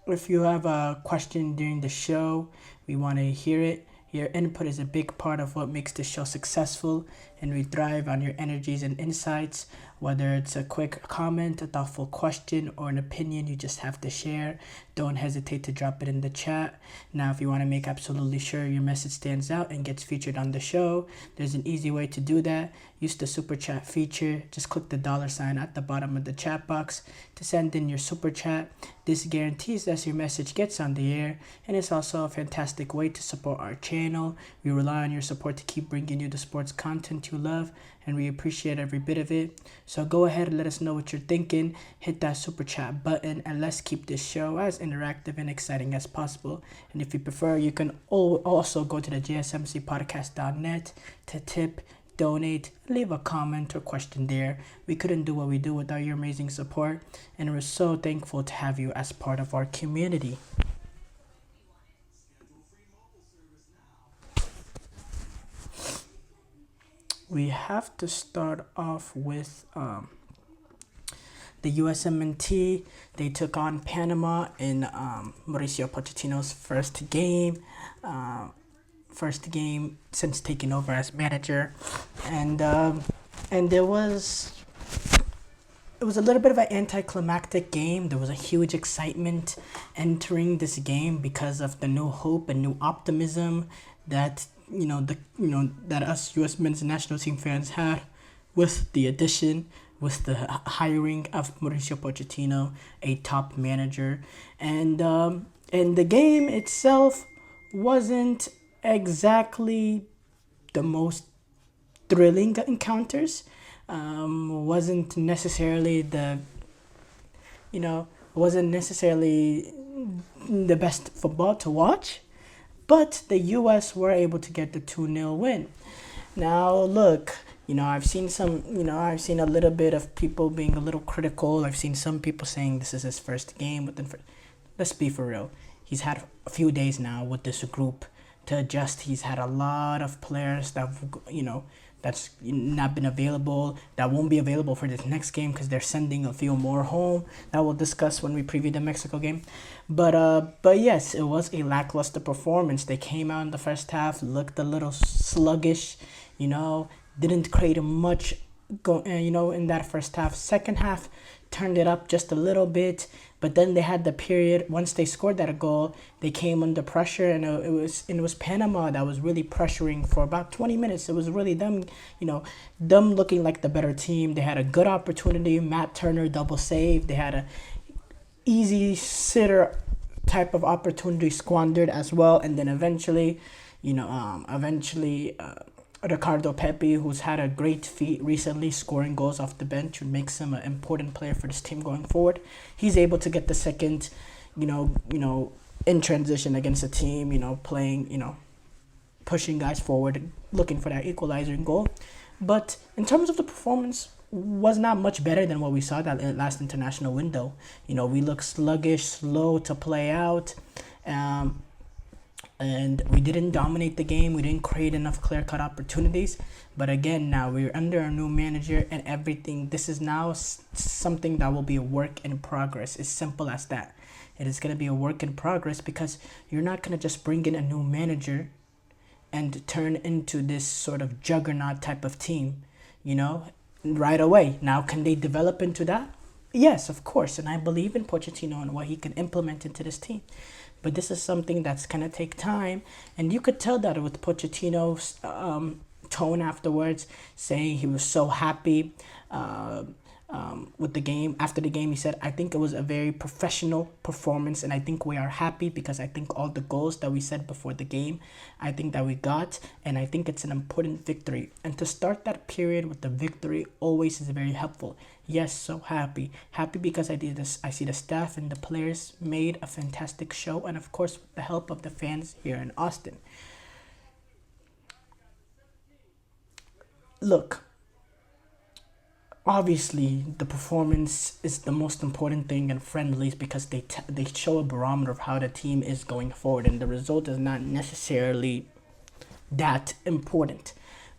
If you have a question during the show, we want to hear it. Your input is a big part of what makes the show successful, and we thrive on your energies and insights. Whether it's a quick comment, a thoughtful question, or an opinion you just have to share, don't hesitate to drop it in the chat. Now, if you want to make absolutely sure your message stands out and gets featured on the show, there's an easy way to do that. Use the super chat feature. Just click the $sign at the bottom of the chat box to send in your super chat. This guarantees that your message gets on the air, and it's also a fantastic way to support our channel. We rely on your support to keep bringing you the sports content you love, and we appreciate every bit of it. So go ahead and let us know what you're thinking. Hit that super chat button, and let's keep this show as interactive and exciting as possible. And if you prefer, you can also go to the gsmcpodcast.net to tip, donate, leave a comment or question there. We couldn't do what we do without your amazing support, and we're so thankful to have you as part of our community. We have to start off with the USMNT. They took on Panama in Mauricio Pochettino's first game. First game since taking over as manager, and it was a little bit of an anticlimactic game. There was a huge excitement entering this game because of the new hope and new optimism that that us U.S. men's national team fans had with the addition, with the hiring of Mauricio Pochettino, a top manager, and the game itself wasn't exactly the most thrilling encounters. Wasn't necessarily the best football to watch, but the U.S. were able to get the 2-0 win. Now, look, I've seen a little bit of people being a little critical. I've seen some people saying this is his first game. Let's be for real. He's had a few days now with this group to adjust. He's had a lot of players that that's not been available, that won't be available for this next game because they're sending a few more home that we'll discuss when we preview the Mexico game. But yes, it was a lackluster performance. They came out in the first half, looked a little sluggish, didn't create much in that first half. Second half turned it up just a little bit, but then they had the period. Once they scored that goal, they came under pressure, and it was Panama that was really pressuring for about 20 minutes. It was really them looking like the better team. They had a good opportunity. Matt Turner double save. They had a easy sitter type of opportunity squandered as well, and then eventually Ricardo Pepi, who's had a great feat recently scoring goals off the bench, which makes him an important player for this team going forward. He's able to get the second, in transition against a team, playing, pushing guys forward, looking for that equalizer goal. But in terms of the performance, was not much better than what we saw that last international window. We looked sluggish, slow to play out. And we didn't dominate the game. We didn't create enough clear-cut opportunities. But again, now we're under a new manager and everything. This is now something that will be a work in progress. It's simple as that. It is going to be a work in progress because you're not going to just bring in a new manager and turn into this sort of juggernaut type of team, right away. Now, can they develop into that? Yes, of course. And I believe in Pochettino and what he can implement into this team. But this is something that's going to take time. And you could tell that with Pochettino's tone afterwards, saying he was so happy with the game. After the game, he said, I think it was a very professional performance. And I think we are happy because I think all the goals that we said before the game, I think that we got. And I think it's an important victory. And to start that period with the victory always is very helpful. Yes, so happy. Happy because I see the staff and the players made a fantastic show. And of course, with the help of the fans here in Austin. Look, obviously the performance is the most important thing in friendlies because they show a barometer of how the team is going forward. And the result is not necessarily that important.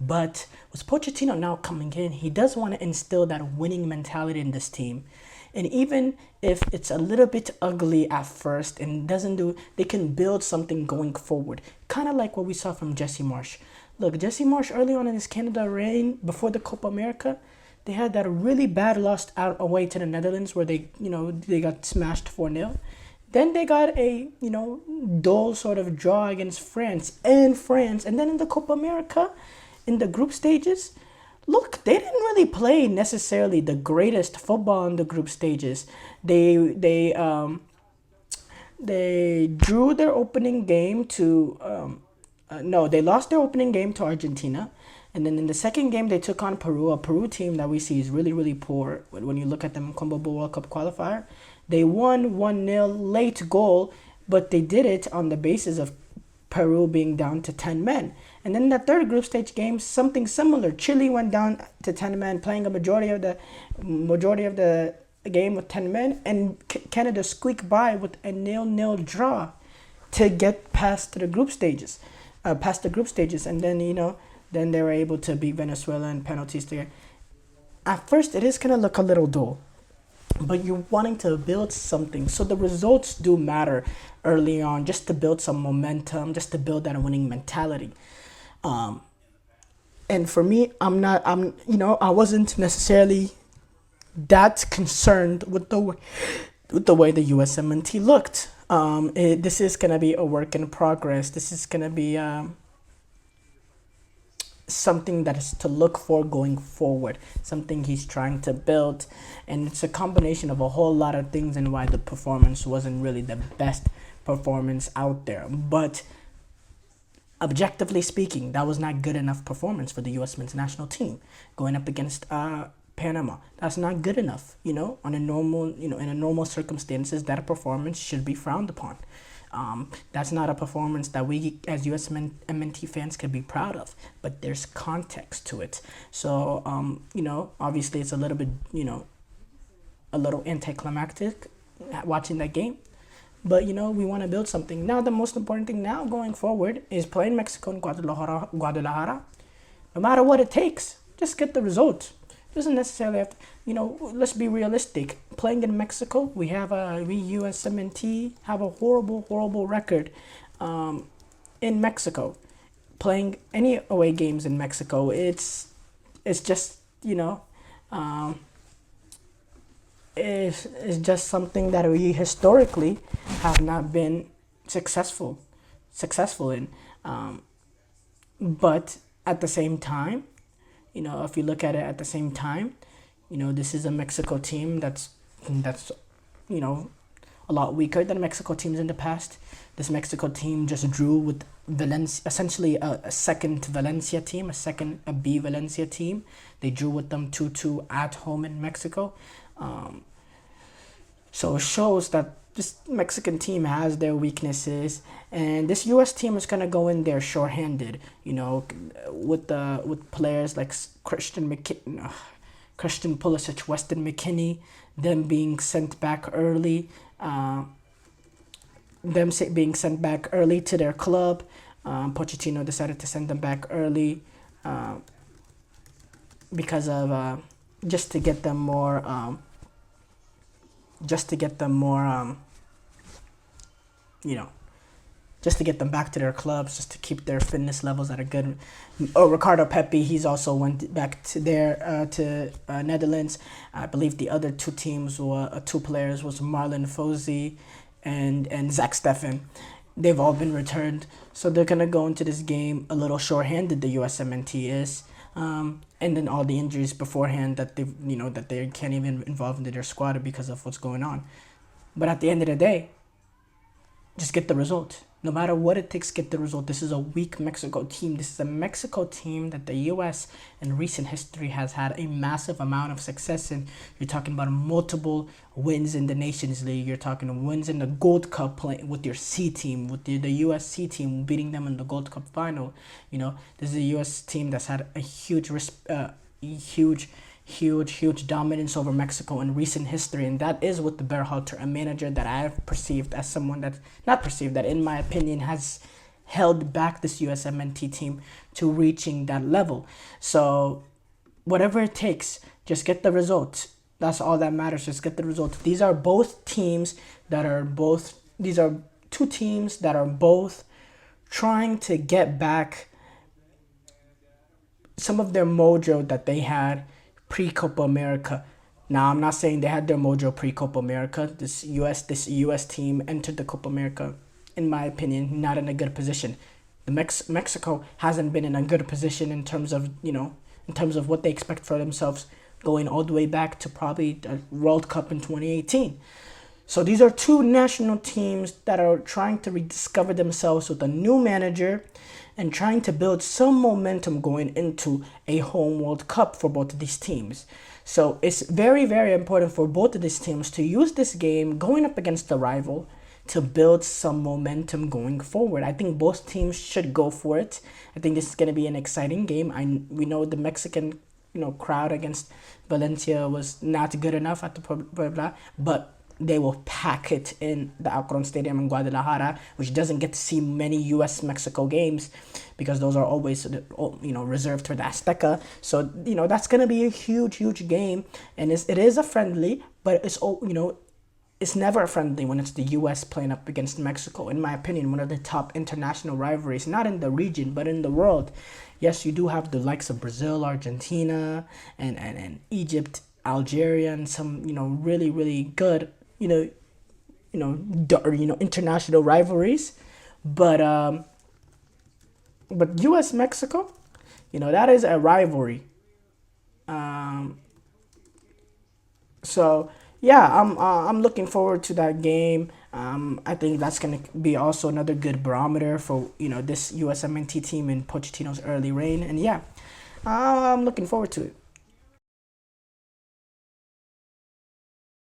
But with Pochettino now coming in, he does want to instill that winning mentality in this team. And even if it's a little bit ugly at first and doesn't do, they can build something going forward. Kind of like what we saw from Jesse Marsh. Look, Jesse Marsh early on in his Canada reign before the Copa America, they had that really bad loss out away to the Netherlands where they got smashed 4-0. Then they got a, dull sort of draw against France. And then in the Copa America, in the group stages, look, they didn't really play necessarily the greatest football in the group stages. They drew their opening game to no, they lost their opening game to Argentina. And then in the second game, they took on Peru, a Peru team that we see is really, really poor when you look at them CONMEBOL World Cup qualifier. They won 1-0 late goal, but they did it on the basis of Peru being down to 10 men. And then in the third group stage game, something similar. Chile went down to 10 men, playing a majority of the game with 10 men, and Canada squeaked by with a 0-0 draw to get past the group stages. And then, then they were able to beat Venezuela in penalties together. At first, it is going to look a little dull, but you're wanting to build something. So the results do matter early on, just to build some momentum, just to build that winning mentality. And for me, I wasn't necessarily that concerned with the way the USMNT looked. This is going to be a work in progress. This is going to be something that is to look for going forward, something he's trying to build. And it's a combination of a whole lot of things and why the performance wasn't really the best performance out there. But objectively speaking, that was not good enough performance for the U.S. men's national team going up against Panama. That's not good enough. On a normal, in a normal circumstances, that performance should be frowned upon. That's not a performance that we as USMNT fans could be proud of, but there's context to it. So, obviously it's a little bit, a little anticlimactic watching that game, but, we want to build something. Now, the most important thing now going forward is playing Mexico and Guadalajara. No matter what it takes, just get the result. Doesn't necessarily have to, let's be realistic. Playing in Mexico, we USMNT have a horrible record in Mexico. Playing any away games in Mexico, it's just, it's just something that we historically have not been successful in. But at the same time, if you look at it at the same time, this is a Mexico team that's a lot weaker than Mexico teams in the past. This Mexico team just drew with Valencia, essentially a second Valencia team, a B Valencia team. They drew with them 2-2 at home in Mexico. So it shows that this Mexican team has their weaknesses, and this U.S. team is gonna go in there short-handed. With players like Christian Pulisic, Weston McKennie, them being sent back early, being sent back early to their club. Pochettino decided to send them back early because of just to get them more. Just to get them back to their clubs, just to keep their fitness levels at a good. Ricardo Pepi, he's also went back to Netherlands. I believe the other two players was Marlon Fozy and Zach Steffen. They've all been returned, so they're gonna go into this game a little short-handed. The USMNT is. And then all the injuries beforehand that they can't even involve into their squad because of what's going on. But at the end of the day, just get the result. No matter what it takes, get the result. This is a weak Mexico team. This is a Mexico team that the U.S. in recent history has had a massive amount of success in. You're talking about multiple wins in the Nations League. You're talking wins in the Gold Cup, playing with your C team, with the U.S. C team, beating them in the Gold Cup final. This is a U.S. team that's had a huge dominance over Mexico in recent history, and that is with the Berhalter, a manager that I've perceived as someone that in my opinion has held back this USMNT team to reaching that level. So whatever it takes, just get the result. That's all that matters. Just get the result. These are both teams that are both. These are two teams that are both trying to get back some of their mojo that they had pre Copa America. Now, I'm not saying they had their mojo pre Copa America. This US team entered the Copa America, in my opinion, not in a good position. Mexico hasn't been in a good position in terms of in terms of what they expect for themselves, going all the way back to probably the World Cup in 2018. So these are two national teams that are trying to rediscover themselves with a new manager and trying to build some momentum going into a home World Cup for both of these teams. So it's very, very important for both of these teams to use this game going up against the rival to build some momentum going forward. I think both teams should go for it. I think this is going to be an exciting game. We know the Mexican crowd against Valencia was not good enough at the Puebla, but they will pack it in the Akron Stadium in Guadalajara, which doesn't get to see many US-Mexico games because those are always reserved for the Azteca. So that's gonna be a huge, huge game, and it is a friendly, but it's never a friendly when it's the US playing up against Mexico. In my opinion, one of the top international rivalries, not in the region but in the world. Yes, you do have the likes of Brazil, Argentina, and Egypt, Algeria, and some really, really good international rivalries, but US Mexico, that is a rivalry. So yeah, I'm looking forward to that game. I think that's gonna be also another good barometer for this USMNT team in Pochettino's early reign, and yeah, I'm looking forward to it.